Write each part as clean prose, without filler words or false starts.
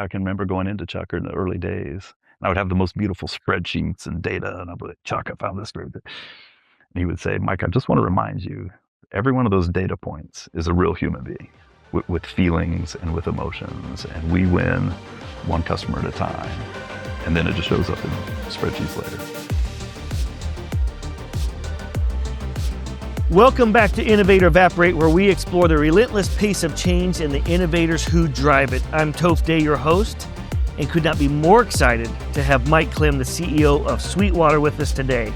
I can remember going into Chuck in the early days, and I would have the most beautiful spreadsheets and data, and I'd be like, Chuck, I found this great. And he would say, Mike, I just want to remind you, every one of those data points is a real human being with feelings and with emotions, and we win one customer at a time. And then it just shows up in spreadsheets later. Welcome back to Innovate or Evaporate, where we explore the relentless pace of change and the innovators who drive it. I'm Toph Day, your host, and could not be more excited to have Mike Clem, the CEO of Sweetwater, with us today.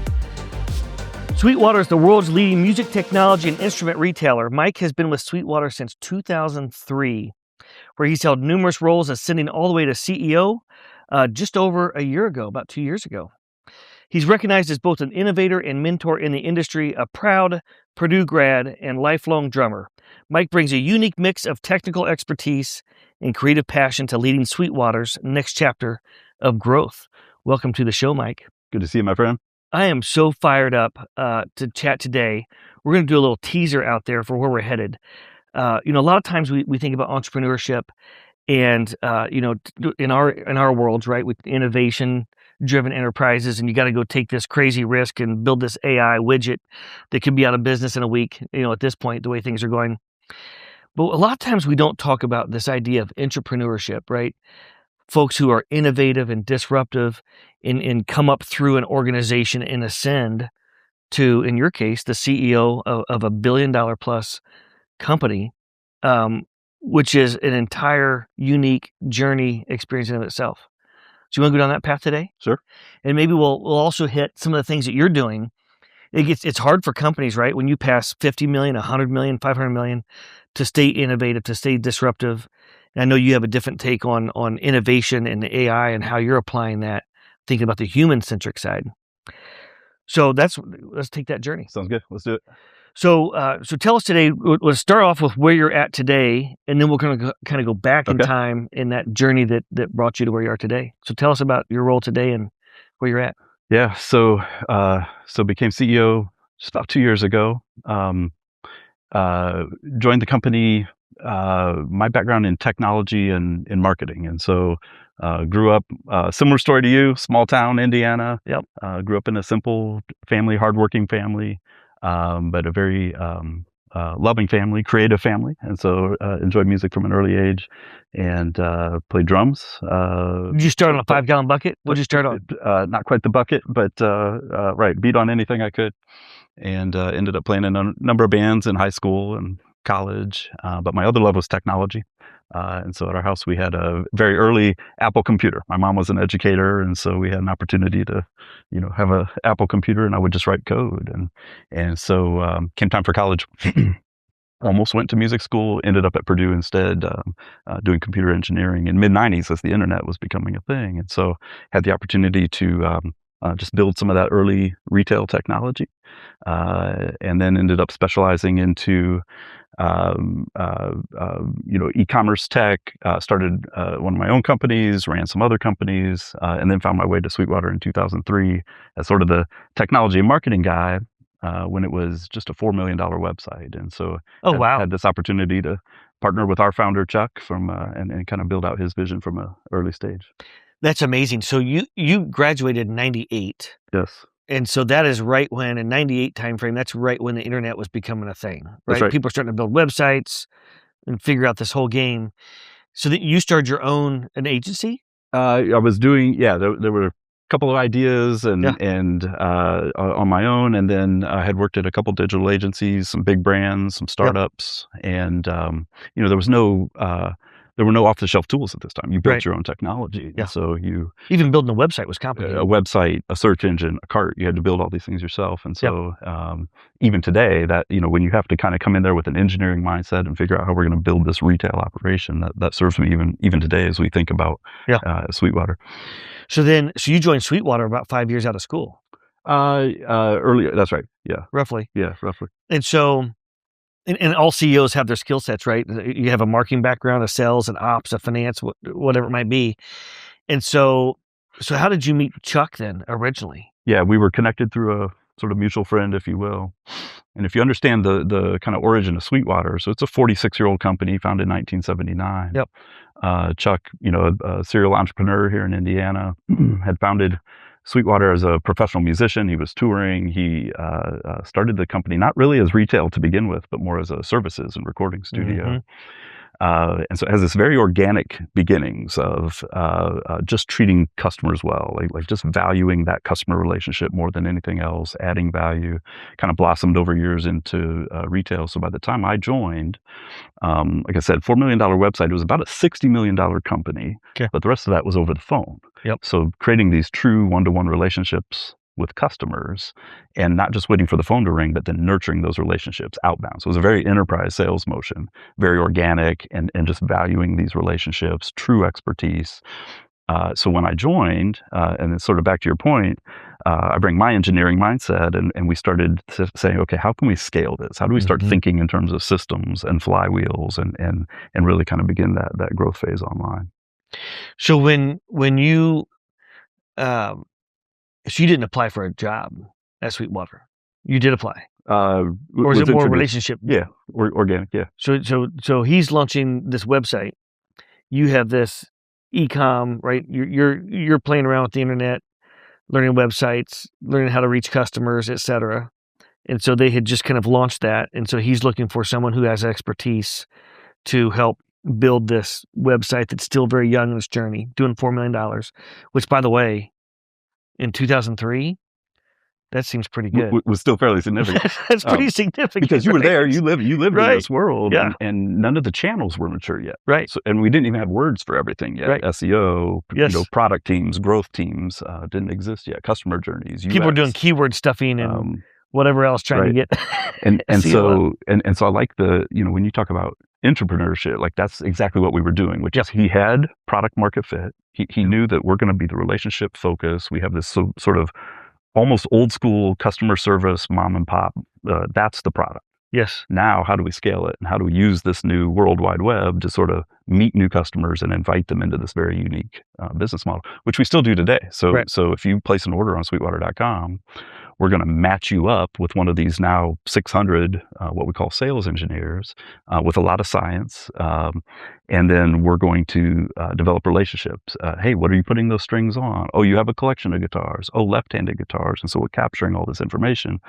Sweetwater is the world's leading music technology and instrument retailer. Mike has been with Sweetwater since 2003, where he's held numerous roles, ascending all the way to CEO just over a year ago, about 2 years ago. He's recognized as both an innovator and mentor in the industry, a proud Purdue grad and lifelong drummer. Mike brings a unique mix of technical expertise and creative passion to leading Sweetwater's next chapter of growth. Welcome to the show, Mike. Good to see you, my friend. I am so fired up to chat today. We're going to do a little teaser out there for where we're headed. A lot of times we think about entrepreneurship and, in our worlds, right, with innovation-driven enterprises, and you got to go take this crazy risk and build this AI widget that could be out of business in a week, at this point, the way things are going. But a lot of times we don't talk about this idea of intrapreneurship, right? Folks who are innovative and disruptive and come up through an organization and ascend to, in your case, the CEO of a $1 billion plus company, which is an entire unique journey experience in of itself. So you want to go down that path today? Sure. And maybe we'll also hit some of the things that you're doing. It's hard for companies, right? When you pass 50 million, 100 million, 500 million, to stay innovative, to stay disruptive. And I know you have a different take on innovation and the AI and how you're applying that, thinking about the human-centric side. So let's take that journey. Sounds good. Let's do it. So tell us today, let's start off with where you're at today, and then we're going to kind of go back in time in that journey that brought you to where you are today. So tell us about your role today and where you're at. Yeah. So became CEO just about 2 years ago. Joined the company, my background in technology and in marketing. And so grew up, similar story to you, small town, Indiana. Yep. Grew up in a simple family, hardworking family. But a very loving family, creative family, and so enjoyed music from an early age, and played drums. Did you start on a 5-gallon bucket? What did you start on? Not quite the bucket, but beat on anything I could, and ended up playing in a number of bands in high school and college. But my other love was technology. And so at our house, we had a very early Apple computer. My mom was an educator, and so we had an opportunity to, have an Apple computer, and I would just write code. And so came time for college. Almost went to music school, ended up at Purdue instead, doing computer engineering in mid-90s as the internet was becoming a thing. And so had the opportunity to just build some of that early retail technology, and then ended up specializing into e-commerce tech, started one of my own companies, ran some other companies, and then found my way to Sweetwater in 2003 as sort of the technology and marketing guy when it was just a $4 million website. And so had this opportunity to partner with our founder, Chuck, and kind of build out his vision from an early stage. That's amazing. So you graduated in 98. Yes. And so that is right when, in 98 timeframe, that's right when the internet was becoming a thing, right? That's right. People are starting to build websites and figure out this whole game. So that you started your own an agency? I was doing, there were a couple of ideas and on my own, and then I had worked at a couple digital agencies, some big brands, some startups, and there were no off-the-shelf tools at this time. You built your own technology. Yeah. So even building a website was complicated. A website, a search engine, a cart, you had to build all these things yourself. And so even today, that, when you have to kind of come in there with an engineering mindset and figure out how we're going to build this retail operation, that serves me even today as we think about Sweetwater. So you joined Sweetwater about 5 years out of school. Earlier, that's right. Yeah. Roughly. Yeah, roughly. And so... And all CEOs have their skill sets, right? You have a marketing background, a sales, an ops, a finance, whatever it might be. And so how did you meet Chuck then originally? Yeah, we were connected through sort of mutual friend, if you will. And if you understand the kind of origin of Sweetwater, so it's a 46-year-old company founded in 1979. Yep. Chuck, a serial entrepreneur here in Indiana, had founded Sweetwater as a professional musician. He was touring. He started the company not really as retail to begin with, but more as a services and recording studio. And so it has this very organic beginnings of just treating customers well, like just valuing that customer relationship more than anything else, adding value, kind of blossomed over years into retail. So by the time I joined, like I said, $4 million website, it was about a $60 million company, Okay. but the rest of that was over the phone. Yep. So creating these true one-to-one relationships with customers and not just waiting for the phone to ring, but then nurturing those relationships outbound. So it was a very enterprise sales motion, very organic and just valuing these relationships, true expertise. So when I joined, and it's sort of back to your point, I bring my engineering mindset and we started saying, okay, how can we scale this? How do we start thinking in terms of systems and flywheels and really kind of begin that growth phase online? So when you, so you didn't apply for a job at Sweetwater. You did apply. Or is it more relationship? Yeah, organic, yeah. So he's launching this website. You have this e-com, right? You're playing around with the internet, learning websites, learning how to reach customers, etc. And so they had just kind of launched that. And so he's looking for someone who has expertise to help build this website that's still very young in its journey, doing $4 million, which, by the way, in 2003, that seems pretty good. Was still fairly significant. That's pretty significant. Because you were there, you lived Right. in this world, Yeah. and none of the channels were mature yet. Right. So, and we didn't even have words for everything yet. Right. SEO, Yes. product teams, growth teams didn't exist yet. Customer journeys, People were UX. doing keyword stuffing and whatever else trying to get and SEO up. so I like when you talk about intrapreneurship, like that's exactly what we were doing, which is he had product market fit. He knew that we're going to be the relationship focus. We have this sort of almost old school customer service, mom and pop. That's the product. Yes. Now, how do we scale it? And how do we use this new World Wide Web to sort of meet new customers and invite them into this very unique business model, which we still do today. So, so if you place an order on Sweetwater.com, we're going to match you up with one of these now 600, what we call sales engineers, with a lot of science. And then we're going to develop relationships. Hey, what are you putting those strings on? Oh, you have a collection of guitars. Oh, left-handed guitars. And so we're capturing all this information.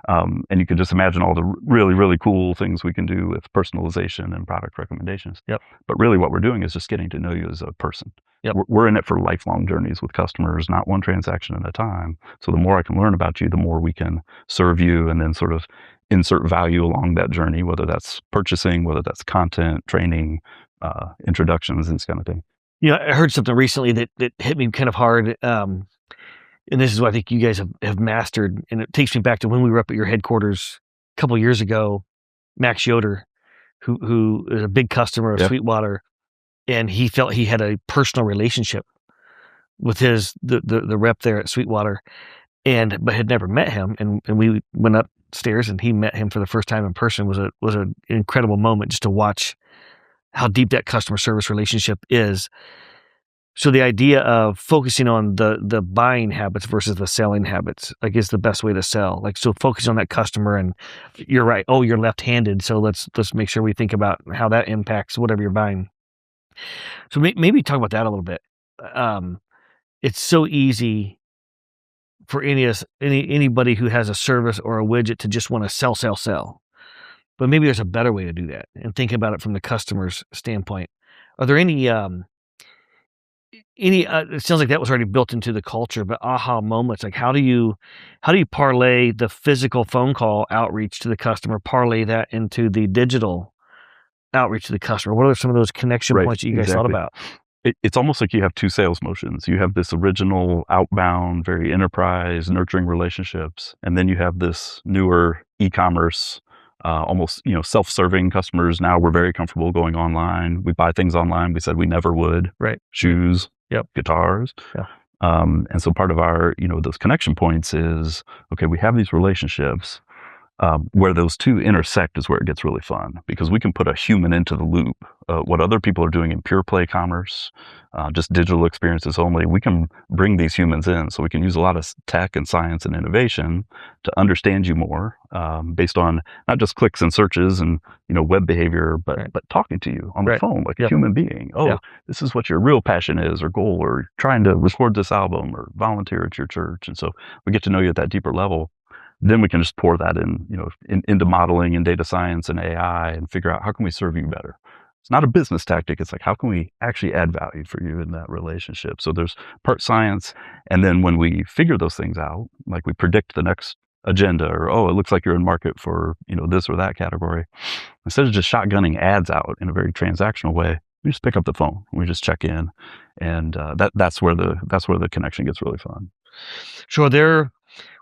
And you can just imagine all the really, really cool things we can do with personalization and product recommendations. Yep. But really what we're doing is just getting to know you as a person. Yep. We're in it for lifelong journeys with customers, not one transaction at a time. So the more I can learn about you, the more we can serve you and then sort of insert value along that journey, whether that's purchasing, whether that's content, training, introductions, and this kind of thing. I heard something recently that hit me kind of hard. And this is what I think you guys have mastered. And it takes me back to when we were up at your headquarters a couple of years ago, Max Yoder, who is a big customer of Sweetwater. And he felt he had a personal relationship with the rep there at Sweetwater, but had never met him. And we went upstairs and he met him for the first time in person. Was an incredible moment just to watch how deep that customer service relationship is. So the idea of focusing on the buying habits versus the selling habits, like, is the best way to sell. Like, so focus on that customer, and you're right. Oh, you're left-handed, so let's make sure we think about how that impacts whatever you're buying. So maybe talk about that a little bit. It's so easy for anybody who has a service or a widget to just want to sell. But maybe there's a better way to do that, and think about it from the customer's standpoint. Are there any? It sounds like that was already built into the culture, but aha moments, like how do you parlay the physical phone call outreach to the customer, parlay that into the digital outreach to the customer? What are some of those connection points that you guys thought about? It's almost like you have two sales motions. You have this original outbound, very enterprise, nurturing relationships, and then you have this newer e-commerce, almost self-serving customers. Now we're very comfortable going online. We buy things online. We said we never would. Right. Shoes, guitars. Yeah. And so part of our those connection points is, okay, we have these relationships. Where those two intersect is where it gets really fun, because we can put a human into the loop. What other people are doing in pure play commerce, just digital experiences only, we can bring these humans in. So we can use a lot of tech and science and innovation to understand you more, based on not just clicks and searches and web behavior, but Right. but talking to you on the Right. phone like a Yep. human being. Oh, Yeah. this is what your real passion is or goal, or trying to record this album or volunteer at your church. And so we get to know you at that deeper level. Then we can just pour that into modeling and data science and AI and figure out how can we serve you better. It's not a business tactic. It's like, how can we actually add value for you in that relationship? So there's part science. And then when we figure those things out, like we predict the next agenda, or, oh, it looks like you're in market for, this or that category. Instead of just shotgunning ads out in a very transactional way, we just pick up the phone. We just check in. And that's where the connection gets really fun. So there,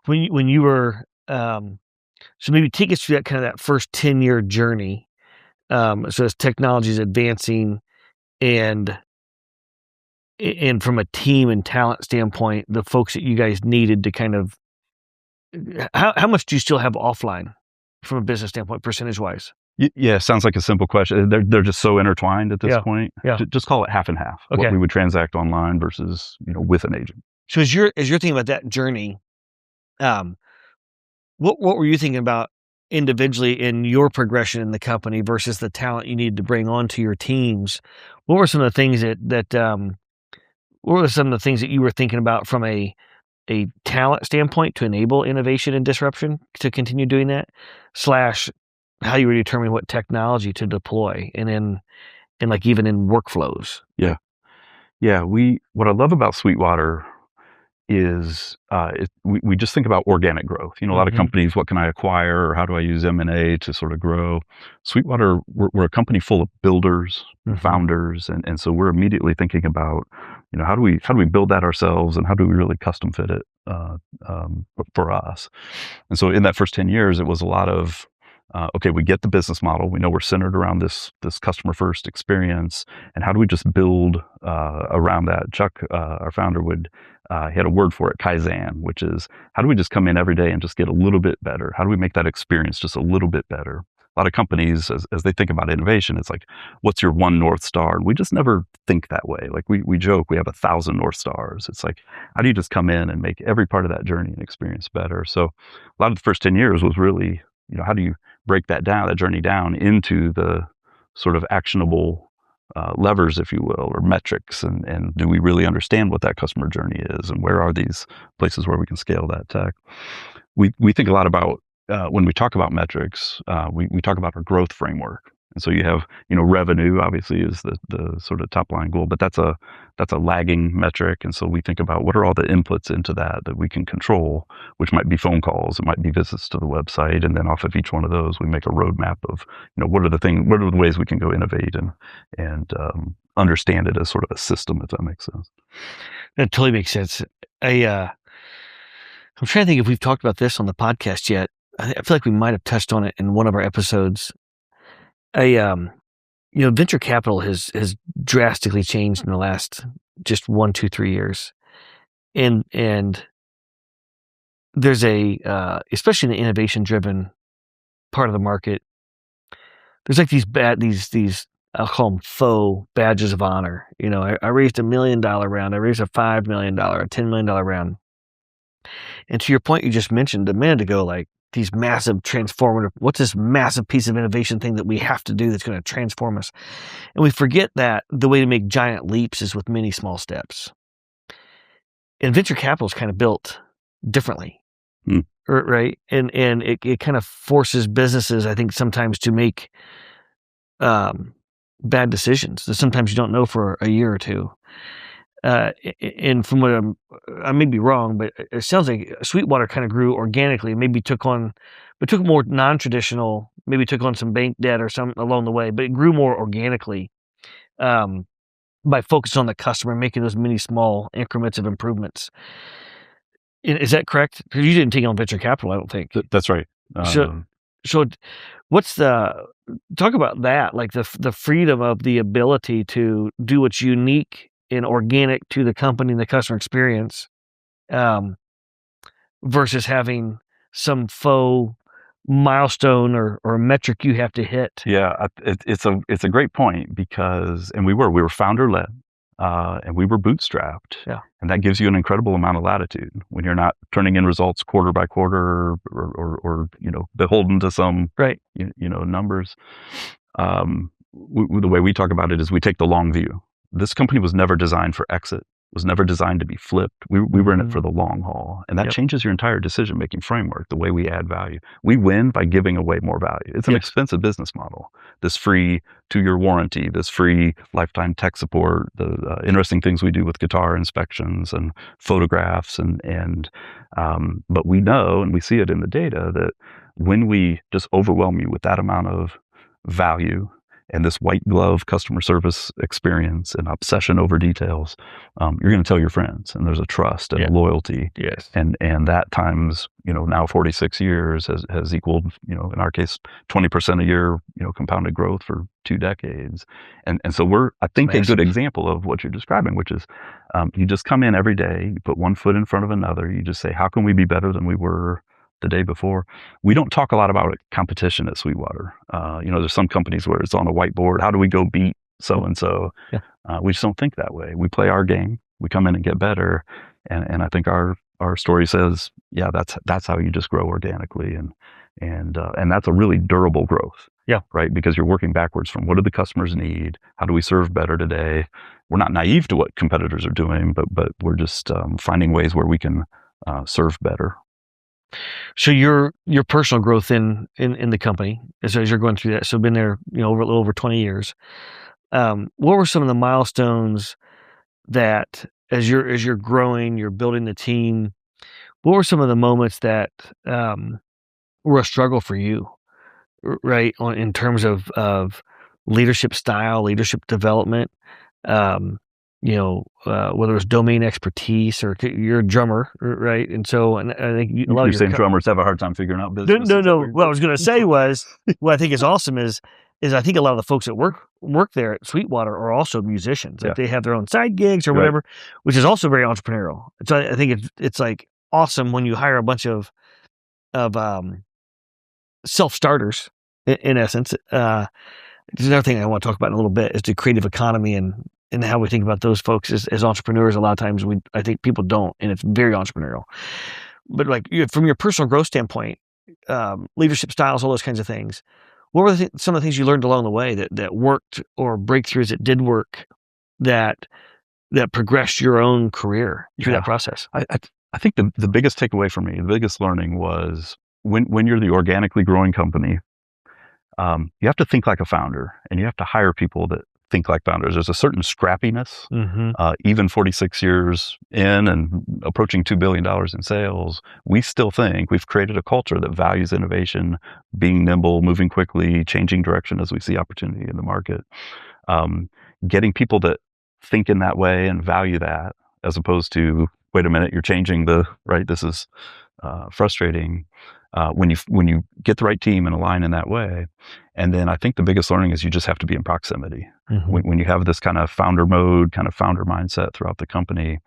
when you were, so maybe take us through that kind of that first 10-year journey. So as technology is advancing, and from a team and talent standpoint, the folks that you guys needed to kind of, how much do you still have offline from a business standpoint, percentage wise? Yeah, sounds like a simple question. They're just so intertwined at this point. Yeah. Just call it half and half. Okay. What we would transact online versus with an agent. So as you're thinking about that journey, what were you thinking about individually in your progression in the company versus the talent you needed to bring onto your teams? What were some of the things what were some of the things that you were thinking about from a talent standpoint to enable innovation and disruption to continue doing that, slash how you were determining what technology to deploy, and like even in workflows? Yeah. What I love about Sweetwater is we just think about organic growth. A lot of companies, what can I acquire, or how do I use M&A to sort of grow? Sweetwater, we're a company full of builders, founders, and so we're immediately thinking about, how do we build that ourselves, and how do we really custom fit it for us? And so in that first 10 years, it was a lot of, okay, we get the business model. We know we're centered around this customer first experience, and how do we just build around that? Chuck, our founder, he had a word for it, Kaizen, which is, how do we just come in every day and just get a little bit better? How do we make that experience just a little bit better? A lot of companies, as they think about innovation, it's like, what's your one North Star? And we just never think that way. Like we joke, we have 1,000 North Stars. It's like, how do you just come in and make every part of that journey and experience better? So a lot of the first 10 years was really, how do you break that journey down into the sort of actionable levers, if you will, or metrics, and do we really understand what that customer journey is, and where are these places where we can scale that tech? We think a lot about, when we talk about metrics, we talk about our growth framework. And so you have, revenue obviously is the sort of top line goal, but that's a lagging metric. And so we think about what are all the inputs into that we can control, which might be phone calls, it might be visits to the website. And then off of each one of those, we make a roadmap of, what are the ways we can go innovate and understand it as sort of a system, if that makes sense. That totally makes sense. I'm trying to think if we've talked about this on the podcast yet. I feel like we might have touched on it in one of our episodes. Venture capital has drastically changed in the last just 1, 2, 3 years. And there's especially in the innovation driven part of the market, there's like these I'll call them faux badges of honor. I raised $1 million round, I raised a $5 million, a $10 million round. And to your point you just mentioned a minute ago, like these massive transformative, what's this massive piece of innovation thing that we have to do that's going to transform us? And we forget that the way to make giant leaps is with many small steps. And venture capital is kind of built differently, right? And it kind of forces businesses, I think, sometimes to make bad decisions that sometimes you don't know for a year or two. And from what I may be wrong, but it sounds like Sweetwater kind of grew organically, maybe took more non-traditional, maybe took on some bank debt or something along the way, but it grew more organically by focusing on the customer, making those many small increments of improvements. Is that correct? Because you didn't take on venture capital, I don't think. That's right. So what's talk about that, like the freedom of the ability to do what's unique and organic to the company and the customer experience, versus having some faux milestone or metric you have to hit? Yeah, it's a great point because, and we were founder led, and we were bootstrapped, Yeah. and that gives you an incredible amount of latitude when you're not turning in results quarter by quarter or beholden to some Right. numbers. The way we talk about it is we take the long view. This company was never designed for exit, was never designed to be flipped. We were in it for the long haul, and that Yep. changes your entire decision-making framework, the way we add value. We win by giving away more value. It's an Yes. expensive business model. This free 2-year warranty, this free lifetime tech support, the interesting things we do with guitar inspections and photographs, but we know, and we see it in the data, that when we just overwhelm you with that amount of value and this white glove customer service experience and obsession over details, you're going to tell your friends, and there's a trust and a loyalty. Yes. And that times, now 46 years has equaled, in our case, 20% a year, compounded growth for 2 decades. And so we're, I think, a good example of what you're describing, which is, you just come in every day, you put one foot in front of another, you just say, how can we be better than we were the day before? We don't talk a lot about competition at Sweetwater. There's some companies where it's on a whiteboard. How do we go beat so-and-so? Yeah. We just don't think that way. We play our game. We come in and get better. And I think our story says, yeah, that's how you just grow organically. And that's a really durable growth. Yeah. Right. Because you're working backwards from what do the customers need? How do we serve better today? We're not naive to what competitors are doing, but we're just finding ways where we can serve better. So your personal growth in the company as you're going through that, so been there, over a little over 20 years. What were some of the milestones that as you're growing, you're building the team? What were some of the moments that were a struggle for you, right? In terms of leadership style, leadership development. Whether it was domain expertise or you're a drummer, right? And so, and I think a lot you're of saying drummers have a hard time figuring out business. No. What I was going to say was, what I think is awesome is I think a lot of the folks that work there at Sweetwater are also musicians. Like they have their own side gigs or whatever, which is also very entrepreneurial. So I think it's like awesome when you hire a bunch of self-starters in essence. There's another thing I want to talk about in a little bit is the creative economy and how we think about those folks as entrepreneurs. A lot of times I think people don't, and it's very entrepreneurial. But like from your personal growth standpoint, leadership styles, all those kinds of things, what were some of the things you learned along the way that worked, or breakthroughs that did work that progressed your own career through that process? I think the biggest takeaway for me, the biggest learning was when you're the organically growing company, you have to think like a founder, and you have to hire people that think like founders. There's a certain scrappiness, even 46 years in and approaching $2 billion in sales, we still think we've created a culture that values innovation, being nimble, moving quickly, changing direction as we see opportunity in the market. Getting people that think in that way and value that, as opposed to, wait a minute, you're changing this is frustrating. When you get the right team and align in that way. And then I think the biggest learning is you just have to be in proximity. When you have this kind of founder mode, kind of founder mindset throughout the company,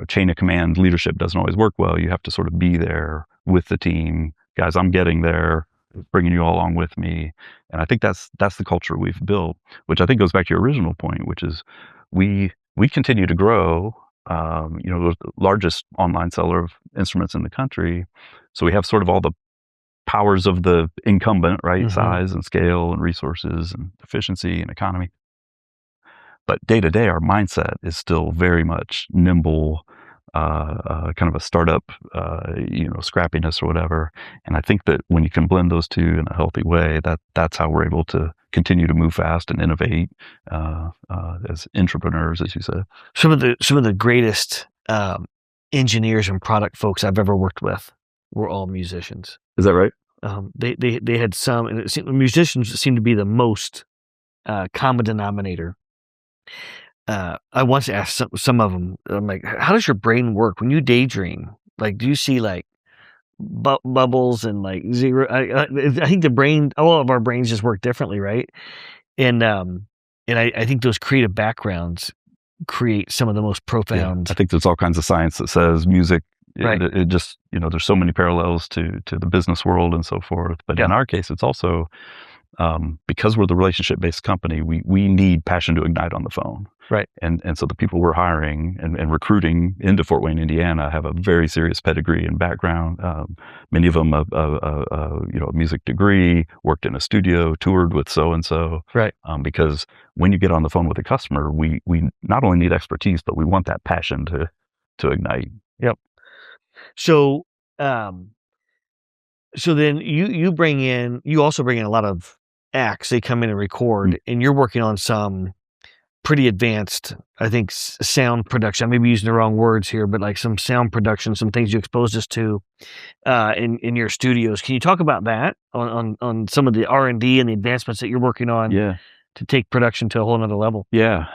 chain of command leadership doesn't always work well. You have to sort of be there with the team. Guys, I'm getting there, bringing you all along with me. And I think that's the culture we've built, which I think goes back to your original point, which is we continue to grow. We're the largest online seller of instruments in the country. So we have sort of all the powers of the incumbent, right? Size and scale and resources and efficiency and economy. But day to day, our mindset is still very much nimble, kind of a startup, scrappiness or whatever. And I think that when you can blend those two in a healthy way, that's how we're able to continue to move fast and innovate as intrapreneurs, as you said. Some of the greatest engineers and product folks I've ever worked with were all musicians. Is that right? They had some, and musicians seem to be the most common denominator. I once asked some of them, I'm like, how does your brain work when you daydream? Like, do you see like bubbles and like zero? I think the brain, all of our brains just work differently, right? And I think those creative backgrounds create some of the most profound. I think there's all kinds of science that says music Right. It just, there's so many parallels to the business world and so forth. But in Yeah. our case, it's also, because we're the relationship-based company, we need passion to ignite on the phone. Right. And so the people we're hiring and recruiting into Fort Wayne, Indiana, have a very serious pedigree and background. Many of them, a music degree, worked in a studio, toured with so and so. Right. Because when you get on the phone with a customer, we not only need expertise, but we want that passion to ignite. Yep. So, um, so then you also bring in a lot of acts. They come in and record, and you're working on some pretty advanced, I think, sound production. I may be using the wrong words here, but like some sound production, some things you exposed us to in your studios. Can you talk about that on some of the R&D and the advancements that you're working on Yeah. to take production to a whole nother level? Yeah.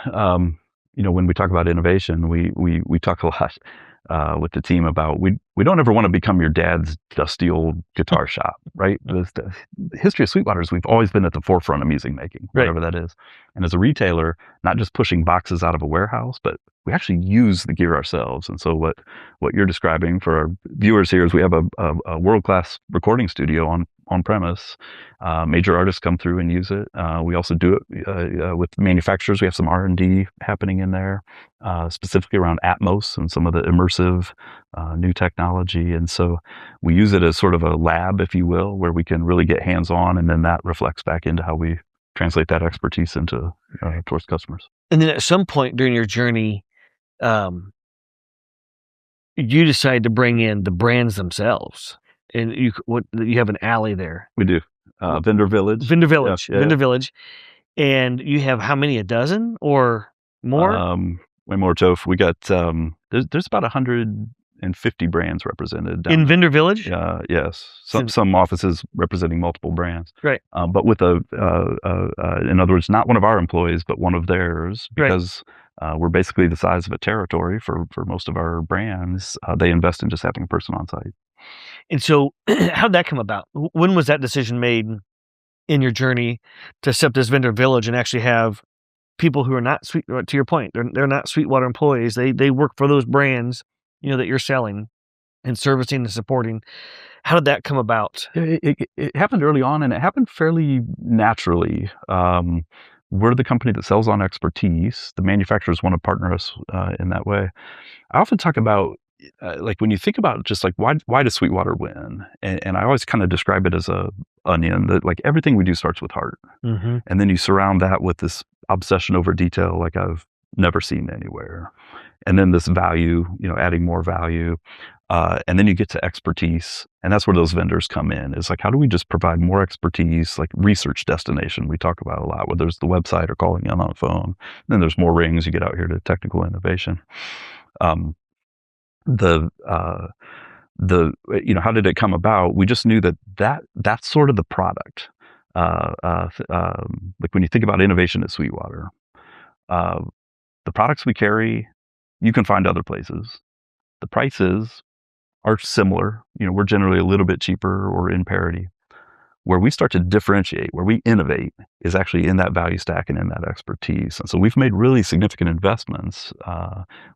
When we talk about innovation, we talk a lot with the team about we don't ever want to become your dad's dusty old guitar shop, right? The history of Sweetwater is we've always been at the forefront of music making, whatever that is. And as a retailer, not just pushing boxes out of a warehouse, but we actually use the gear ourselves. And so what you're describing for our viewers here is we have a world-class recording studio on premise. Major artists come through and use it. We also do it with manufacturers. We have some R&D happening in there, specifically around Atmos and some of the immersive new technology. And so we use it as sort of a lab, if you will, where we can really get hands-on, and then that reflects back into how we translate that expertise into towards customers. And then at some point during your journey, you decide to bring in the brands themselves, and you have an alley there. We do. Vendor Village. Vendor Village. And you have how many, a dozen or more? Way more, Toph. We got, there's about 150 brands represented down in Vendor Village? Yes. Some offices representing multiple brands. Right. But with in other words, not one of our employees, but one of theirs, because we're basically the size of a territory for most of our brands. They invest in just having a person on site. And so how'd that come about? When was that decision made in your journey to set up this Vendor Village and actually have people who are not to your point, they're not Sweetwater employees. They work for those brands, that you're selling and servicing and supporting. How did that come about? It happened early on, and it happened fairly naturally. We're the company that sells on expertise. The manufacturers want to partner us in that way. I often talk about, like, when you think about just like why does Sweetwater win? And I always kind of describe it as a onion, that like everything we do starts with heart. Mm-hmm. And then you surround that with this obsession over detail like I've never seen anywhere. And then this value, adding more value. And then you get to expertise. And that's where those vendors come in. It's like, how do we just provide more expertise, like research destination we talk about a lot, whether it's the website or calling in on the phone. Then there's more rings. You get out here to technical innovation. How did it come about? We just knew that's sort of the product. Like when you think about innovation at Sweetwater, the products we carry, you can find other places. The prices are similar. We're generally a little bit cheaper or in parity. Where we start to differentiate, where we innovate, is actually in that value stack and in that expertise. And so we've made really significant investments,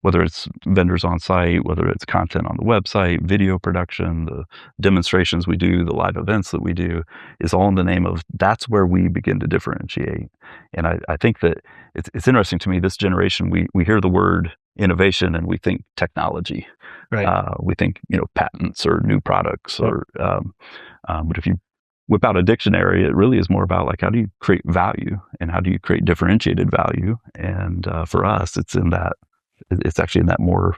whether it's vendors on site, whether it's content on the website, video production, the demonstrations we do, the live events that we do, is all in the name of that's where we begin to differentiate. And I think that it's interesting to me, this generation, we hear the word innovation and we think technology. Right. We think, patents or new products, or but if you whip out a dictionary, it really is more about like, how do you create value and how do you create differentiated value? And for us, it's actually in that more,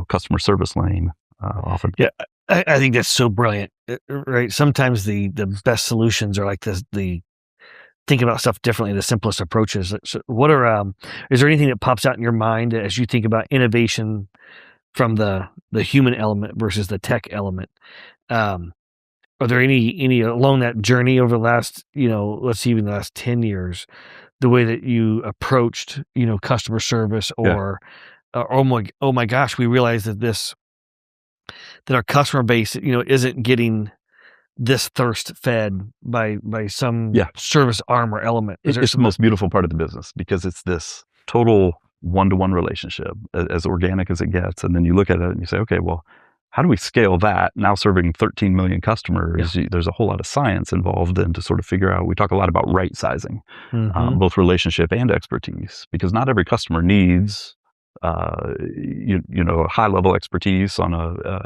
customer service lane often. Yeah, I think that's so brilliant, right? Sometimes the best solutions are like the thinking about stuff differently, the simplest approaches. So what is there anything that pops out in your mind as you think about innovation from the human element versus the tech element? Are there any along that journey over the last, let's see, even the last 10 years, the way that you approached, customer service or, oh my gosh, we realized that our customer base, isn't getting this thirst fed by some service arm or element. It's the most beautiful part of the business, because it's this total one-to-one relationship, as organic as it gets. And then you look at it and you say, okay, well, how do we scale that now serving 13 million Yeah. customers? There's a whole lot of science involved in to sort of figure out. We talk a lot about right sizing, Mhm. both relationship and expertise, because not every customer needs a high level expertise on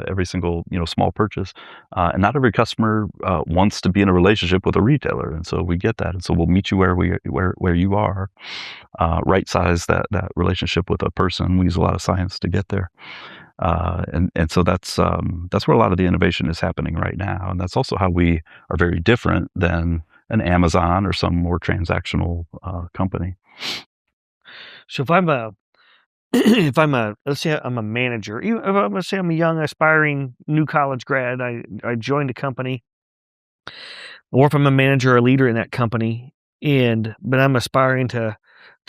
every single small purchase, and not every customer wants to be in a relationship with a retailer, and so we get that, and so we'll meet you where you are, right size that relationship with a person. We use a lot of science to get there, and so that's where a lot of the innovation is happening right now, and that's also how we are very different than an Amazon or some more transactional company. So if I'm a if I'm a let's say I'm a manager, even if I'm let's say I'm a young aspiring new college grad, I joined a company, or if I'm a manager or a leader in that company, but I'm aspiring to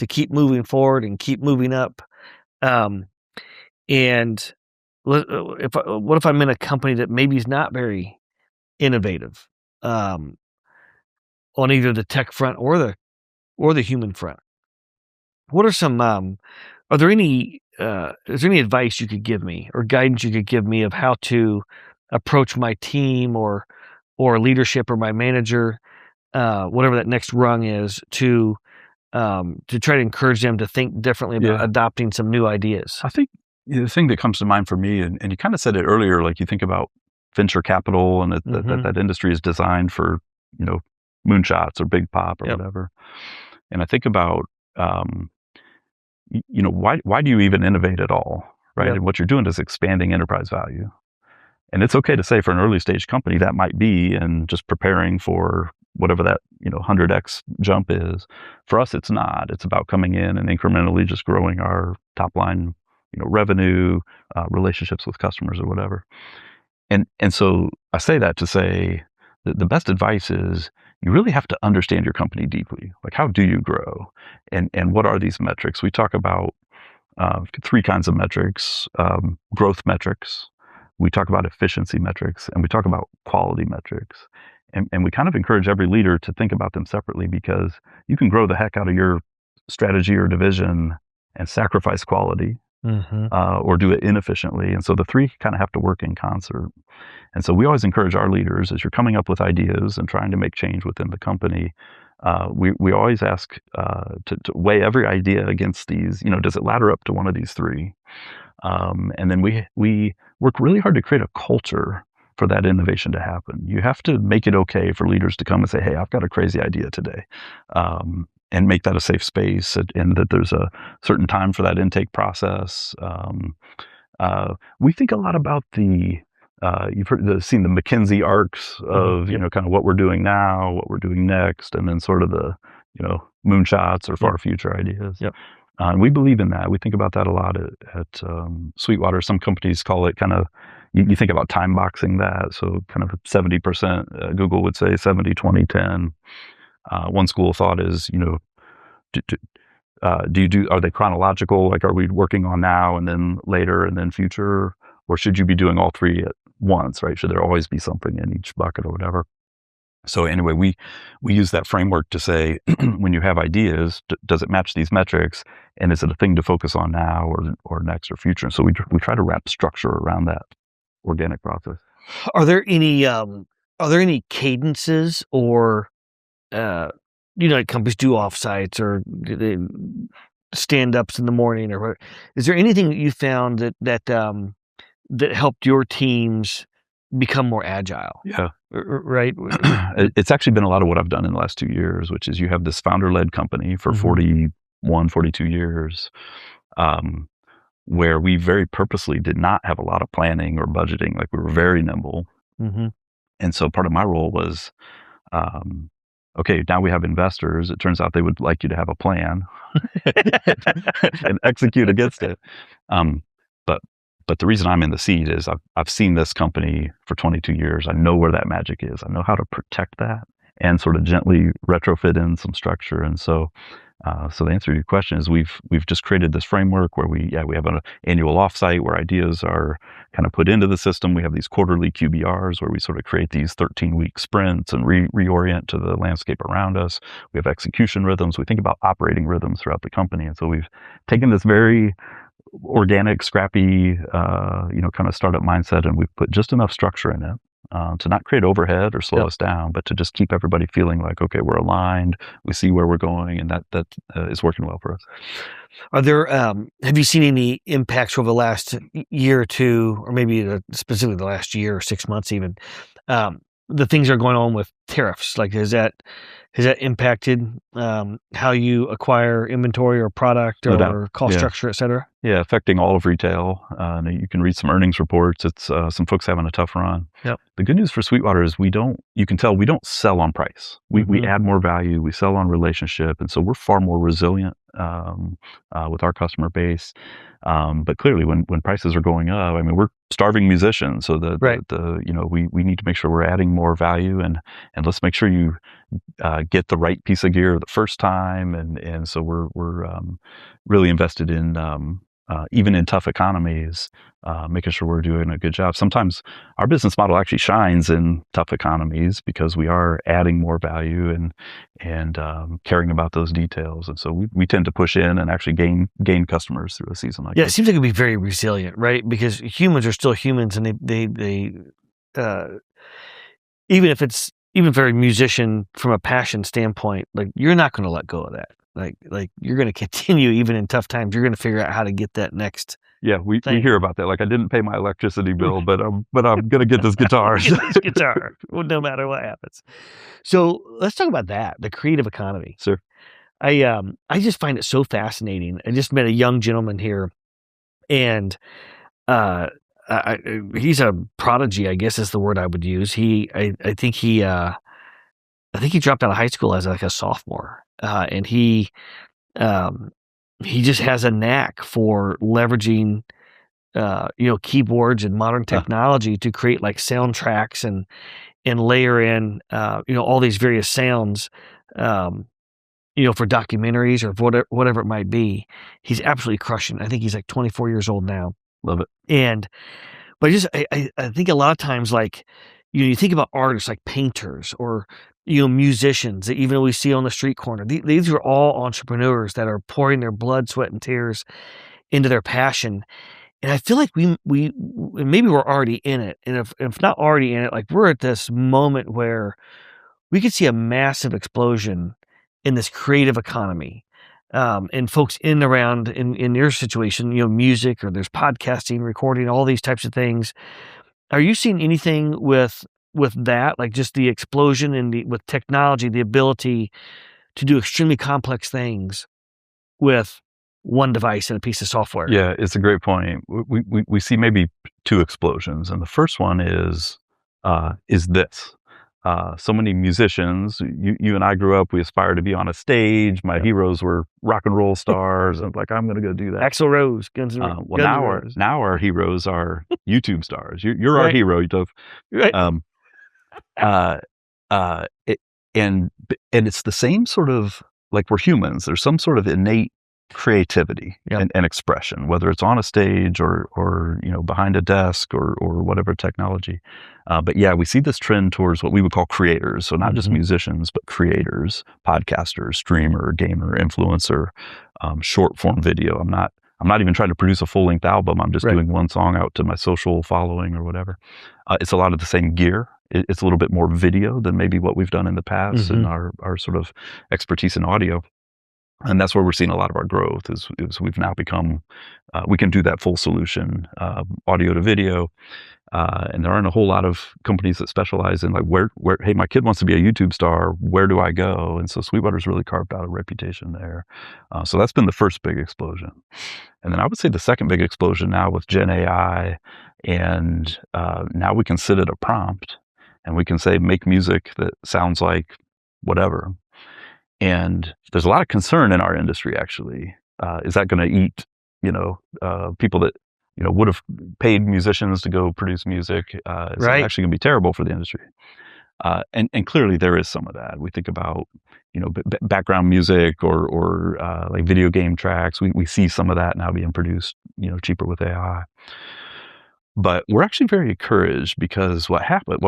keep moving forward and keep moving up. Um, and what if I'm in a company that maybe is not very innovative, um, on either the tech front or the human front? What are some are there any is there any advice you could give me or guidance you could give me of how to approach my team or leadership or my manager, whatever that next rung is, to try to encourage them to think differently about Yeah, adopting some new ideas? I think the thing that comes to mind for me, and you kind of said it earlier, like you think about venture capital and Mhm. that industry is designed for, you know, moonshots or big pop or Yep. whatever. And I think about, um, why do you even innovate at all, right? Yep. And what you're doing is expanding enterprise value. And it's okay to say for an early stage company that might be, and just preparing for whatever that 100x jump is. For us, it's not. It's about coming in and incrementally just growing our top line, revenue, relationships with customers or whatever. And so I say that to say that the best advice is you really have to understand your company deeply. Like, how do you grow, and what are these metrics? We talk about three kinds of metrics: growth metrics, we talk about efficiency metrics, and we talk about quality metrics. And we kind of encourage every leader to think about them separately, because you can grow the heck out of your strategy or division and sacrifice quality, Mhm. or do it inefficiently. And so the three kind of have to work in concert. And so we always encourage our leaders, as you're coming up with ideas and trying to make change within the company, we always ask to weigh every idea against these. Does it ladder up to one of these three? And then we work really hard to create a culture for that innovation to happen. You have to make it okay for leaders to come and say, "Hey, I've got a crazy idea today," and make that a safe space, and that there's a certain time for that intake process. We think a lot about seen the McKinsey arcs Mhm. of Yep. kind of what we're doing now, what we're doing next, and then sort of the moonshots or Yep. far future ideas. Yep. And we believe in that. We think about that a lot at Sweetwater. Some companies call it kind of, you think about time boxing that. So kind of 70%, Google would say 70, 20, 10. One school of thought is, do, do, are they chronological? Like, are we working on now and then later and then future? Or should you be doing all three at once, right? Should there always be something in each bucket or whatever? So anyway, we use that framework to say, when you have ideas, does it match these metrics, and is it a thing to focus on now or next or future? And so we try to wrap structure around that organic process. Are there any cadences or uh like companies do offsites or stand ups in the morning or what? Is there anything that you found that helped your teams become more agile? Yeah. Right? It's actually been a lot of what I've done in the last 2 years, which is you have this founder-led company for Mhm. 41, 42 years, um, where we very purposely did not have a lot of planning or budgeting. Like, we were very nimble. Mhm. And so part of my role was, um, okay, now we have investors. It turns out they would like you to have a plan and execute against it. Um, but but the reason I'm in the seat is I've seen this company for 22 years. I know where that magic is. I know how to protect that and sort of gently retrofit in some structure. And so, so the answer to your question is we've just created this framework where we have an annual offsite where ideas are kind of put into the system. We have these quarterly QBRs where we sort of create these 13-week sprints and reorient to the landscape around us. We have execution rhythms. We think about operating rhythms throughout the company. And so we've taken this very organic, scrappy, kind of startup mindset, and we've put just enough structure in it to not create overhead or slow Yep. us down, but to just keep everybody feeling like, okay, we're aligned, we see where we're going, and that is working well for us. Are there, have you seen any impacts over the last year or two, or maybe specifically the last year or 6 months even, the things that are going on with tariffs? Like, has that impacted, how you acquire inventory or product No doubt. or cost Yeah. structure, et cetera? Yeah, affecting all of retail. You can read some earnings reports. It's some folks having a tough run. Yep. The good news for Sweetwater is you can tell we don't sell on price. We Mhm. add more value. We sell on relationship, and so we're far more resilient with our customer base. But clearly, when prices are going up, I mean, we're starving musicians. So Right. we need to make sure we're adding more value, and let's make sure you get the right piece of gear the first time, and so we're really invested in even in tough economies, making sure we're doing a good job. Sometimes our business model actually shines in tough economies because we are adding more value and caring about those details, and so we tend to push in and actually gain customers through a season like Yeah, it this. seems like it'd be very resilient, right? Because humans are still humans, and uh, even for a musician from a passion standpoint, like, you're not gonna let go of that. Like, you're gonna continue even in tough times. You're gonna figure out how to get that next Yeah, we thing. hear about that. Like, I didn't pay my electricity bill, but I'm gonna get this guitar. Get this guitar, well, no matter what happens. So, let's talk about that, the creative economy. Sure. I just find it so fascinating. I just met a young gentleman here, and, uh, he's a prodigy, I guess is the word I would use. I think he dropped out of high school as, like, a sophomore, and he just has a knack for leveraging, keyboards and modern Uh, technology to create, like, soundtracks and layer in, all these various sounds, um, for documentaries or whatever it might be. He's absolutely crushing it. I think he's, like, 24 years old now, Love it. and but I think a lot of times, like, you think about artists like painters or, musicians that even we see on the street corner. These are all entrepreneurs that are pouring their blood, sweat, and tears into their passion. And I feel like maybe we're already in it. And if not already in it, like, we're at this moment where we could see a massive explosion in this creative economy. And folks in and around in your situation, music, or there's podcasting, recording, all these types of things. Are you seeing anything with that, like, just the explosion in with technology, the ability to do extremely complex things with one device and a piece of software? Yeah, it's a great point. We see maybe two explosions, and the first one is this. So many musicians. You and I grew up. We aspired to be on a stage. My Yep. heroes were rock and roll stars, and like I'm going to go do that. Axl Rose, Well, Guns N' Roses. now our heroes are YouTube stars. You're our Right, hero. right. Um, uh, it, and it's the same sort of, like, we're humans. There's some sort of innate creativity Yep. and expression, whether it's on a stage or behind a desk or whatever technology. But yeah, we see this trend towards what we would call creators. So not just Mhm. musicians, but creators, podcasters, streamer, gamer, influencer, short form video. I'm not even trying to produce a full length album. I'm just Right. doing one song out to my social following or whatever. It's a lot of the same gear. It's a little bit more video than maybe what we've done in the past, and Mhm. our sort of expertise in audio. And that's where we're seeing a lot of our growth is we've now become, we can do that full solution, audio to video. And there aren't a whole lot of companies that specialize in, like, hey, my kid wants to be a YouTube star. Where do I go? And so Sweetwater's really carved out a reputation there. So that's been the first big explosion. And then I would say the second big explosion now with Gen AI, and now we can sit at a prompt and we can say, make music that sounds like whatever. And there's a lot of concern in our industry, actually. Is that going to eat, people that, would have paid musicians to go produce music? Is it Right. actually going to be terrible for the industry? And clearly there is some of that. We think about, background music or like video game tracks. We see some of that now being produced, cheaper with AI. But we're actually very encouraged because what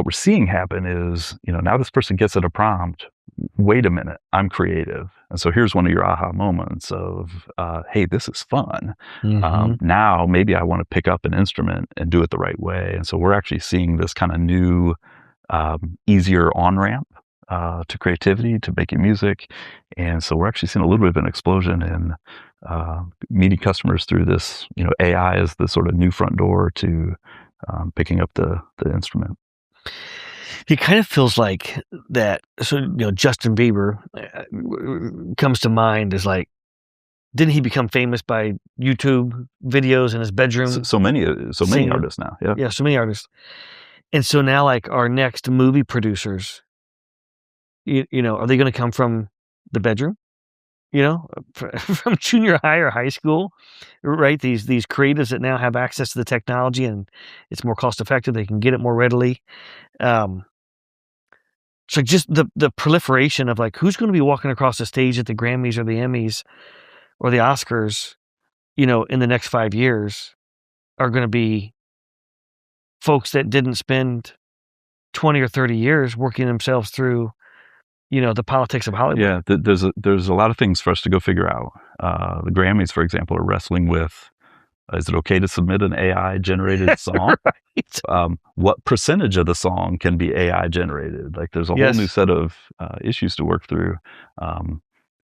we're seeing happen is, now this person gets at a prompt. Wait a minute, I'm creative. And so here's one of your aha moments of, hey, this is fun. Mm-hmm. Now maybe I want to pick up an instrument and do it the right way. And so we're actually seeing this kind of new, easier on-ramp to creativity, to making music. And so we're actually seeing a little bit of an explosion in meeting customers through this, AI as the sort of new front door to picking up the instrument. It kind of feels like that. So, Justin Bieber comes to mind as like, didn't he become famous by YouTube videos in his bedroom? So many singing? artists now. Yeah. Yeah, so many artists. And so now, like, our next movie producers, are they going to come from the bedroom? From junior high or high school, right? These creatives that now have access to the technology and it's more cost effective. They can get it more readily. So just the proliferation of like who's going to be walking across the stage at the Grammys or the Emmys or the Oscars, in the next 5 years are going to be folks that didn't spend 20 or 30 years working themselves through, the politics of Hollywood. Yeah, there's a lot of things for us to go figure out. The Grammys, for example, are wrestling with, is it okay to submit an AI generated song? Right. What percentage of the song can be AI generated? Like there's a whole new set of issues to work through.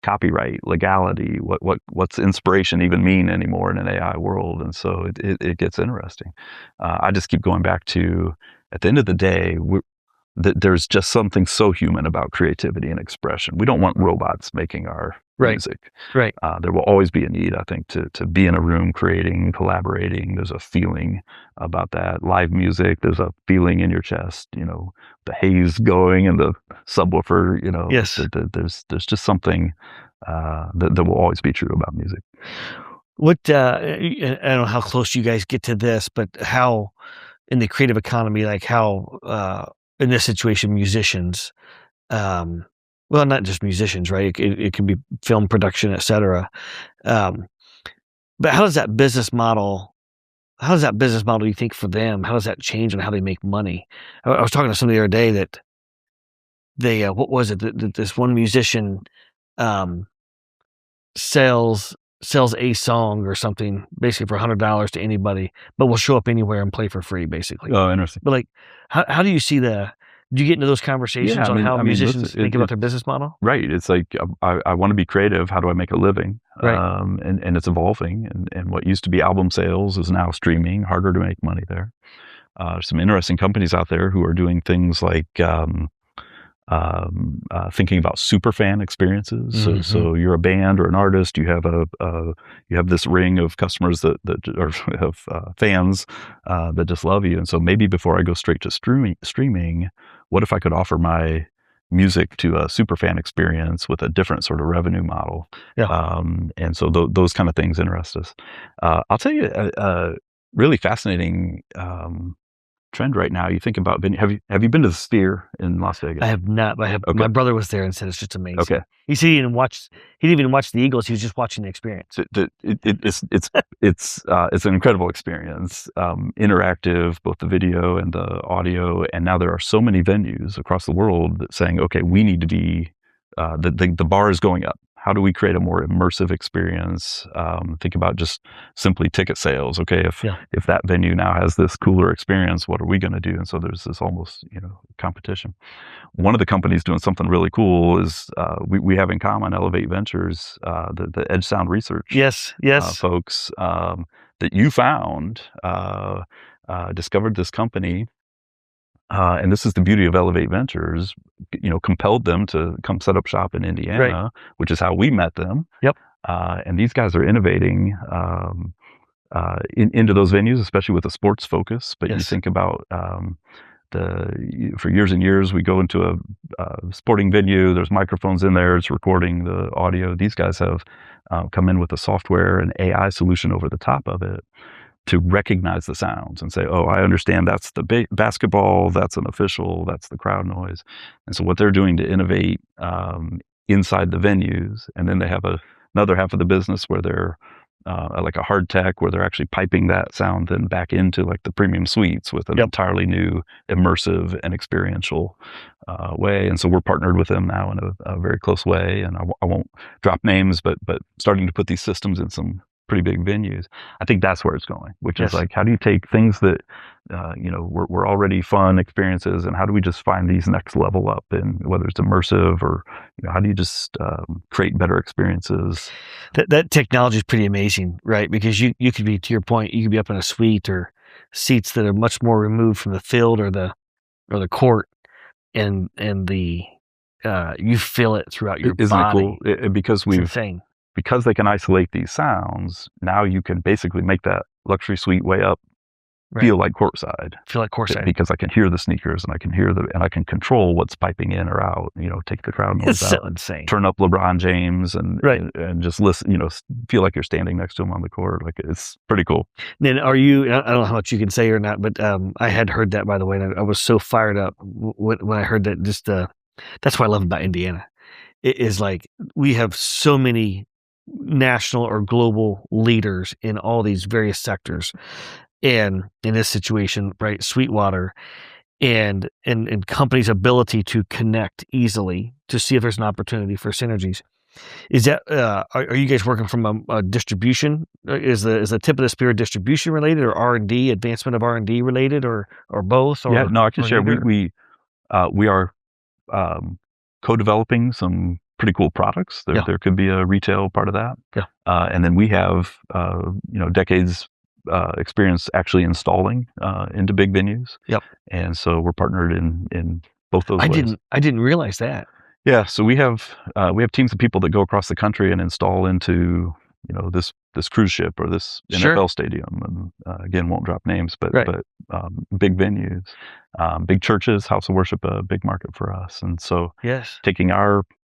Copyright, legality, what's inspiration even mean anymore in an AI world? And so it gets interesting. I just keep going back to, at the end of the day, there's just something so human about creativity and expression. We don't want robots making our music. Right. There will always be a need, I think, to be in a room creating, collaborating. There's a feeling about that. Live music, there's a feeling in your chest, the haze going and the subwoofer, Yes. There's just something that will always be true about music. What, I don't know how close you guys get to this, but how in the creative economy, like how, in this situation, musicians, well, not just musicians, right? It can be film production, et cetera. But how does that business model, you think, for them? How does that change on how they make money? I was talking to somebody the other day that they, what was it? That this one musician sells a song or something basically for $100 to anybody, but will show up anywhere and play for free, basically. Oh, interesting. But like, how do you see do you get into those conversations on how musicians think about their business model? Right. It's like, I want to be creative. How do I make a living? Right. And it's evolving. And what used to be album sales is now streaming, harder to make money there. Some interesting companies out there who are doing things like thinking about super fan experiences. Mm-hmm. So you're a band or an artist. You have this ring of customers that are of fans that just love you. And so maybe before I go straight to streaming, what if I could offer my music to a super fan experience with a different sort of revenue model? Yeah. And so those kind of things interest us. I'll tell you a really fascinating trend right now. You think about venue. Have you been to the Sphere in Las Vegas? I have not, but Okay. My brother was there and said it's just amazing. Okay. He said he didn't even watch the Eagles. He was just watching the experience. It's an incredible experience, interactive, both the video and the audio. And now there are so many venues across the world that saying, okay, we need to be, the bar is going up. How do we create a more immersive experience? Think about just simply ticket sales. Okay, if that venue now has this cooler experience, what are we going to do? And so there's this almost competition. One of the companies doing something really cool is we have in common Elevate Ventures, the Edge Sound Research. Yes. Folks that you found discovered this company. And this is the beauty of Elevate Ventures, compelled them to come set up shop in Indiana, which is how we met them. Yep. And these guys are innovating into those venues, especially with a sports focus. But you think about for years and years, we go into a sporting venue, there's microphones in there, it's recording the audio. These guys have come in with a software and AI solution over the top of it to recognize the sounds and say, oh, I understand that's the basketball, that's an official, that's the crowd noise. And so what they're doing to innovate inside the venues, and then they have another half of the business where they're like a hard tech where they're actually piping that sound then back into like the premium suites with an Yep. entirely new immersive and experiential way. And so we're partnered with them now in a very close way. And I won't drop names, but starting to put these systems in some pretty big venues. I think that's where it's going, which is Yes. like, how do you take things that were already fun experiences, and how do we just find these next level up, and whether it's immersive or how do you just create better experiences? That technology is pretty amazing, right? Because you could be, to your point, you could be up in a suite or seats that are much more removed from the field or the court, and the you feel it throughout your Isn't it cool? body. Because It's insane. because they can isolate these sounds, now you can basically make that luxury suite way up Right. feel like courtside. Feel like courtside. Because I can hear the sneakers, and I can control what's piping in or out. Take the crowd noise It's so out. insane. Turn up LeBron James and Right. and just listen. Feel like you're standing next to him on the court. Like, it's pretty cool. Then are you? I don't know how much you can say or not, but I had heard that, by the way, and I was so fired up when I heard that. Just that's what I love about Indiana. It is like we have so many national or global leaders in all these various sectors, and in this situation, right, Sweetwater and companies' ability to connect easily to see if there's an opportunity for synergies. Is that are you guys working from a distribution? Is the tip of the spear distribution related, or R&D, advancement of R&D related, or both? Or, Yeah, no, I can or share. neither? We are co-developing some pretty cool products. Yeah. There could be a retail part of that. Yeah. And then we have decades experience actually installing into big venues. Yep. And so we're partnered in both those ways. I didn't realize that. Yeah, so we have teams of people that go across the country and install into this cruise ship or this Sure. NFL stadium, and again, won't drop names, but Right. big venues, big churches, house of worship, a big market for us. And so Yes. taking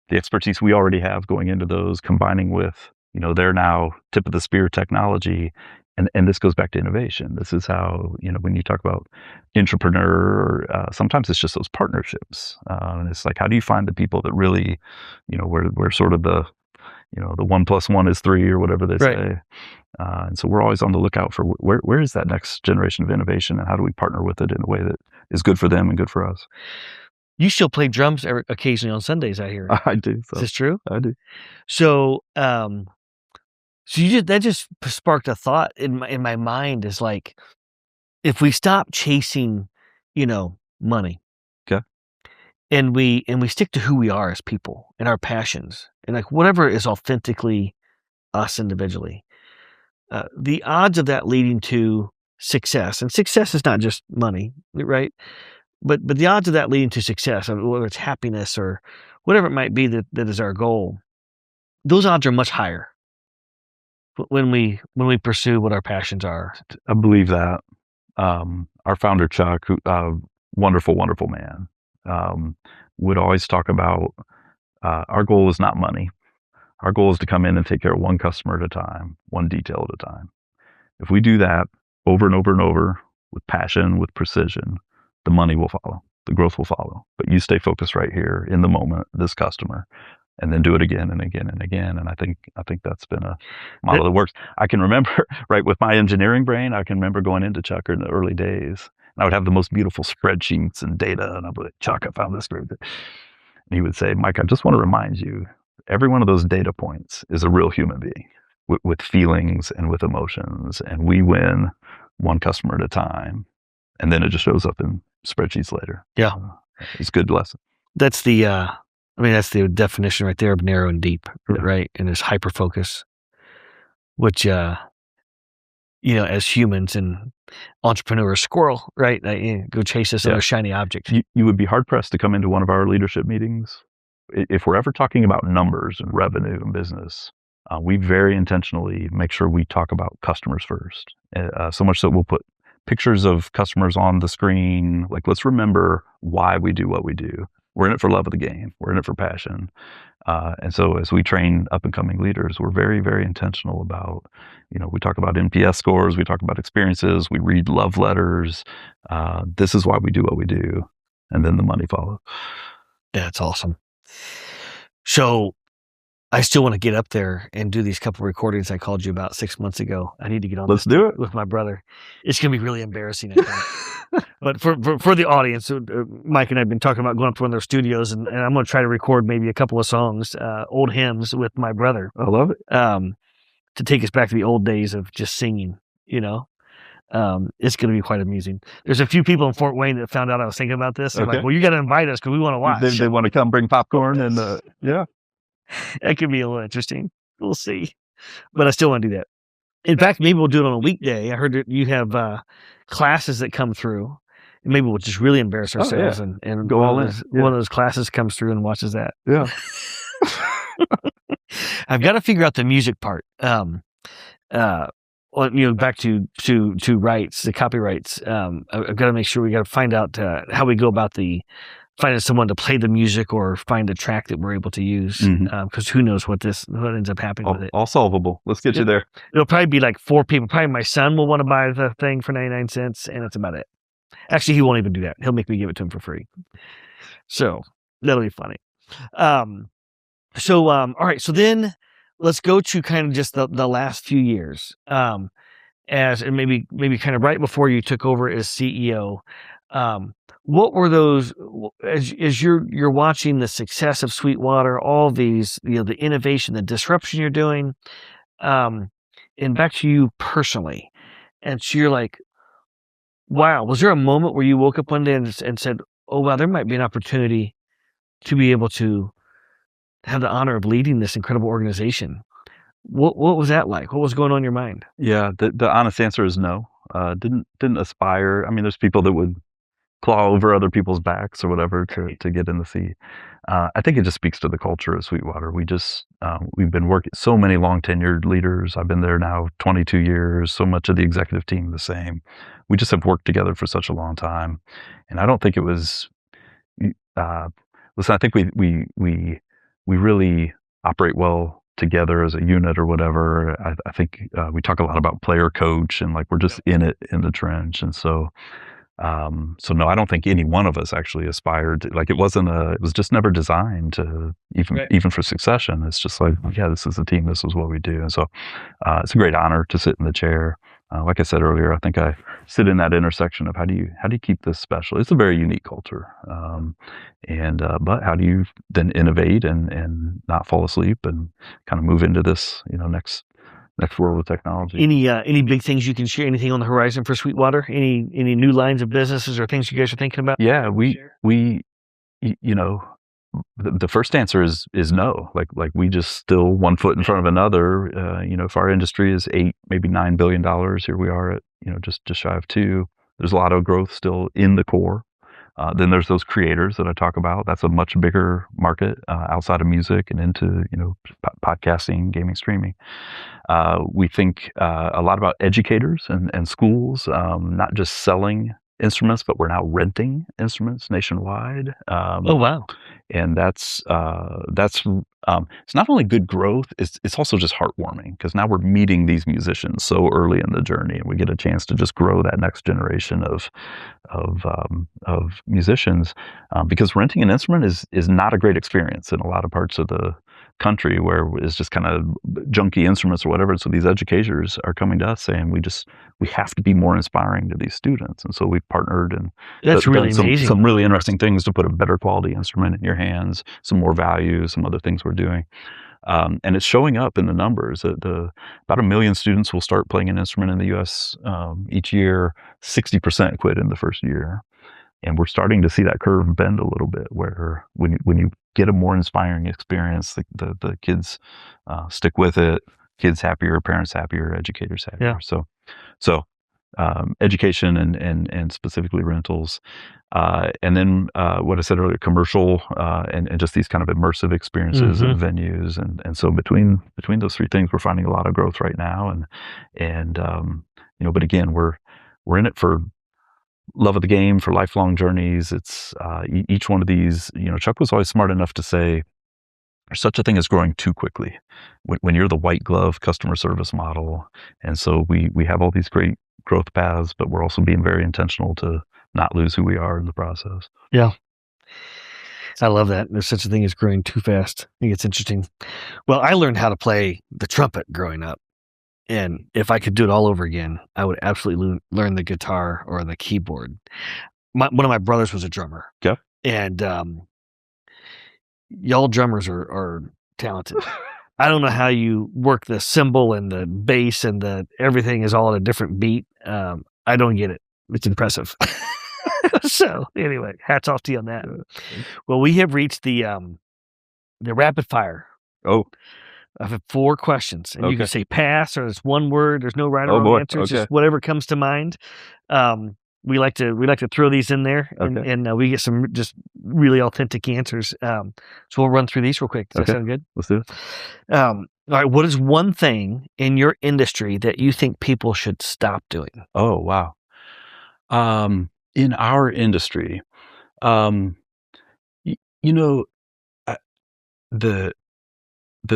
the expertise we already have going into those, combining with their now tip of the spear technology. And this goes back to innovation. This is how, when you talk about intrapreneur, sometimes it's just those partnerships. And it's like, how do you find the people that really, we're sort of the 1 + 1 is 3 or whatever they Right. say. And so we're always on the lookout for where is that next generation of innovation, and how do we partner with it in a way that is good for them and good for us? You still play drums occasionally on Sundays, I hear. I do. Is this true? I do. So, that just sparked a thought in my mind. Is like, if we stop chasing, money, Okay. and we stick to who we are as people and our passions, and like whatever is authentically us individually, the odds of that leading to success, and success is not just money, right? But the odds of that leading to success, whether it's happiness or whatever it might be that is our goal, those odds are much higher when we pursue what our passions are. I believe that. Our founder, Chuck, wonderful, wonderful man, would always talk about our goal is not money. Our goal is to come in and take care of one customer at a time, one detail at a time. If we do that over and over and over with passion, with precision, the money will follow, the growth will follow. But you stay focused right here in the moment, this customer, and then do it again and again and again. And I think that's been a model that works. I can remember, right, with my engineering brain, I can remember going into Chuck in the early days, and I would have the most beautiful spreadsheets and data, and I'd be like, Chuck, I found this great. And he would say, Mike, I just want to remind you, every one of those data points is a real human being with feelings and with emotions, and we win one customer at a time, and then it just shows up in spreadsheets later. Yeah. It's a good lesson. That's the that's the definition right there of narrow and deep, Yeah. right? And there's hyper focus, which as humans and entrepreneurs, squirrel, right? Go chase this other shiny object. You would be hard pressed to come into one of our leadership meetings if we're ever talking about numbers and revenue and business. We very intentionally make sure we talk about customers first. So much so we'll put pictures of customers on the screen. Like, let's remember why we do what we do. We're in it for love of the game. We're in it for passion. And so as we train up and coming leaders, we're very, very intentional about, we talk about NPS scores, we talk about experiences, we read love letters. This is why we do what we do. And then the money follows. That's awesome. So I still want to get up there and do these couple recordings I called you about 6 months ago. I need to get on Let's this do it. with my brother. It's going to be really embarrassing, I think. But for the audience, Mike and I have been talking about going up to one of their studios, and I'm going to try to record maybe a couple of songs, old hymns with my brother. I love it. To take us back to the old days of just singing, it's going to be quite amusing. There's a few people in Fort Wayne that found out I was thinking about this. They're like, well, you got to invite us because we want to watch. They want to come bring popcorn and yeah. That could be a little interesting. We'll see. But I still want to do that. In fact, maybe we'll do it on a weekday. I heard that you have classes that come through. And maybe we'll just really embarrass ourselves and go all in. One of those classes comes through and watches that. Yeah. I've got to figure out the music part. Back to rights, the copyrights. I've got to make sure we got to find out how we go about finding someone to play the music or find a track that we're able to use. Because who knows what ends up happening with it. All solvable. Let's get you there. It'll probably be like 4 people. Probably my son will want to buy the thing for 99 cents, and that's about it. Actually, he won't even do that. He'll make me give it to him for free. So that'll be funny. All right. So then let's go to kind of just the last few years. And maybe kind of right before you took over as CEO. What were those, as you're watching the success of Sweetwater, all these, the innovation, the disruption you're doing, and back to you personally. And so you're like, wow, was there a moment where you woke up one day and said, oh, wow, there might be an opportunity to be able to have the honor of leading this incredible organization? What was that like? What was going on in your mind? Yeah, the honest answer is no. Didn't aspire. I mean, there's people that would claw over other people's backs or whatever to get in the seat. I think it just speaks to the culture of Sweetwater. We've been working, so many long tenured leaders. I've been there now 22 years. So much of the executive team the same. We just have worked together for such a long time, and I don't think it was. Listen, I think we really operate well together as a unit or whatever. I think we talk a lot about player coach and like we're just in the trench, and so no, I don't think any one of us actually aspired to, like it was just never designed to even for succession. It's just like, yeah, this is the team, this is what we do. And so it's a great honor to sit in the chair. Like I said earlier, I think I sit in that intersection of how do you keep this special? It's a very unique culture. But how do you then innovate and not fall asleep and kind of move into this, next world of technology? Any big things you can share? Anything on the horizon for Sweetwater? Any new lines of businesses or things you guys are thinking about? Yeah, the first answer is no. Like we just still one foot in front of another. If our industry is $8, maybe $9 billion, here we are at just shy of $2 billion. There's a lot of growth still in the core. Then there's those creators that I talk about. That's a much bigger market outside of music and into podcasting, gaming, streaming. We think a lot about educators and schools, not just selling instruments, but we're now renting instruments nationwide. Oh wow! And that's it's not only good growth, it's also just heartwarming because now we're meeting these musicians so early in the journey, and we get a chance to just grow that next generation of musicians. Because renting an instrument is not a great experience in a lot of parts of the country where it's just kind of junky instruments or whatever. So these educators are coming to us saying we have to be more inspiring to these students, and so we've partnered and that's really amazing. Some really interesting things to put a better quality instrument in your hands, some more value, some other things we're doing. And it's showing up in the numbers. About 1 million students will start playing an instrument in the U.S. Each year. 60% quit in the first year. And we're starting to see that curve bend a little bit where when you get a more inspiring experience, the kids stick with it. Kids happier, parents happier, educators happier. Yeah. So education and specifically rentals. And then what I said earlier, commercial and just these kind of immersive experiences and venues. And so between those three things, we're finding a lot of growth right now. And but again, we're in it for love of the game, for lifelong journeys. It's each one of these, Chuck was always smart enough to say, there's such a thing as growing too quickly when you're the white glove customer service model. And so we have all these great growth paths, but we're also being very intentional to not lose who we are in the process. Yeah. I love that. There's such a thing as growing too fast. I think it's interesting. Well, I learned how to play the trumpet growing up. And if I could do it all over again, I would absolutely learn the guitar or the keyboard. One of my brothers was a drummer. Okay. And y'all drummers are talented. I don't know how you work the cymbal and the bass and everything is all at a different beat. I don't get it. It's impressive. So anyway, hats off to you on that. Well, we have reached the rapid fire. Oh. I have 4 questions, and Okay. you can say pass, or it's one word. There's no right or wrong answer. It's just whatever comes to mind. We like to throw these in there, and we get some just really authentic answers. So we'll run through these real quick. Does that sound good? Let's do it. All right. What is one thing in your industry that you think people should stop doing? Oh, wow. In our industry, the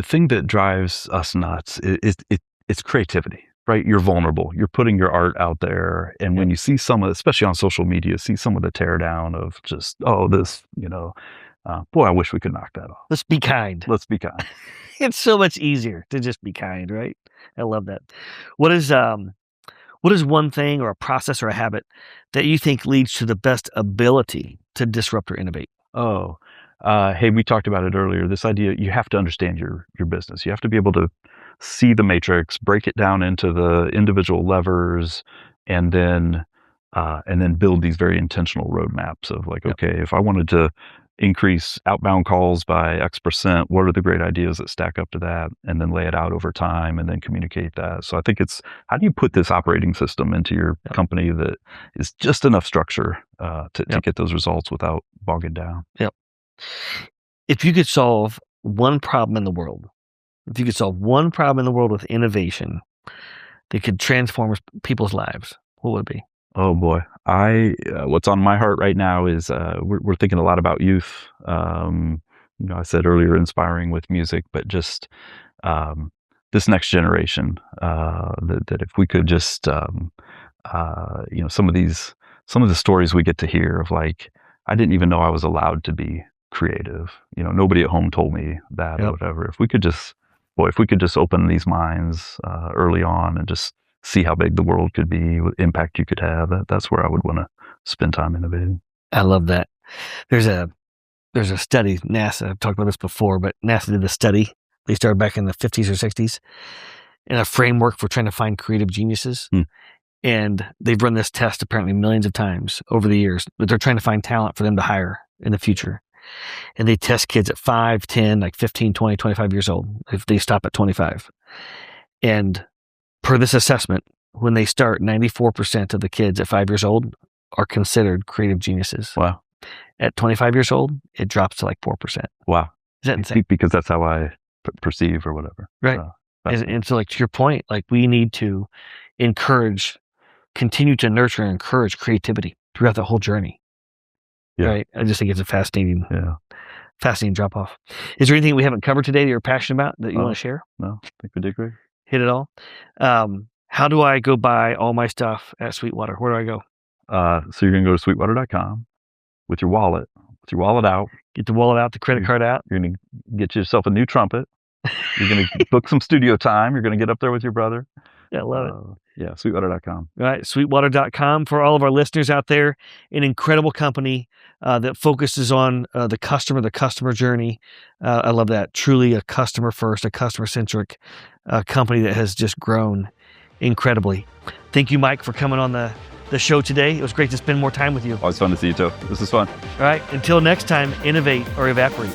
thing that drives us nuts it's creativity, right? You're vulnerable. You're putting your art out there, and when you see especially on social media, see some of the teardown of just boy, I wish we could knock that off. Let's be kind. Let's be kind. It's so much easier to just be kind, right? I love that. What is one thing or a process or a habit that you think leads to the best ability to disrupt or innovate? Oh, hey, we talked about it earlier. This idea, you have to understand your business. You have to be able to see the matrix, break it down into the individual levers, and then build these very intentional roadmaps of like, okay, if I wanted to increase outbound calls by X%, what are the great ideas that stack up to that? And then lay it out over time and then communicate that. So I think it's, how do you put this operating system into your company that is just enough structure to get those results without bogging down? Yep. If you could solve one problem in the world, with innovation that could transform people's lives, what would it be? Oh boy, what's on my heart right now is we're thinking a lot about youth. I said earlier, inspiring with music, but just this next generation. That if we could just, some of the stories we get to hear of like, I didn't even know I was allowed to be creative. Nobody at home told me that or whatever. If we could just open these minds early on and just see how big the world could be, what impact you could have, that's where I would want to spend time innovating. I love that. There's a study, NASA, I've talked about this before, but NASA did a study. They started back in the 50s or 60s in a framework for trying to find creative geniuses. And they've run this test apparently millions of times over the years, but they're trying to find talent for them to hire in the future. And they test kids at 5, 10, like 15, 20, 25 years old, if they stop at 25. And per this assessment, when they start, 94% of the kids at 5 years old are considered creative geniuses. Wow. At 25 years old, it drops to like 4%. Wow. Is that insane? Because that's how I perceive or whatever. Right. And so like to your point, like we need to continue to nurture and encourage creativity throughout the whole journey. Yeah. Right. I just think it's a fascinating drop off. Is there anything we haven't covered today that you're passionate about that you want to share? No, I think we did great. Hit it all. How do I go buy all my stuff at Sweetwater? Where do I go? So you're going to go to sweetwater.com with your wallet out. Get the wallet out, the credit card out. You're going to get yourself a new trumpet. You're going to book some studio time. You're going to get up there with your brother. Yeah, I love it. Yeah, sweetwater.com. All right, sweetwater.com. For all of our listeners out there, an incredible company that focuses on the customer journey. I love that. Truly a customer first, a customer-centric company that has just grown incredibly. Thank you, Mike, for coming on the show today. It was great to spend more time with you. Always fun to see you, too. This is fun. All right, until next time, innovate or evaporate.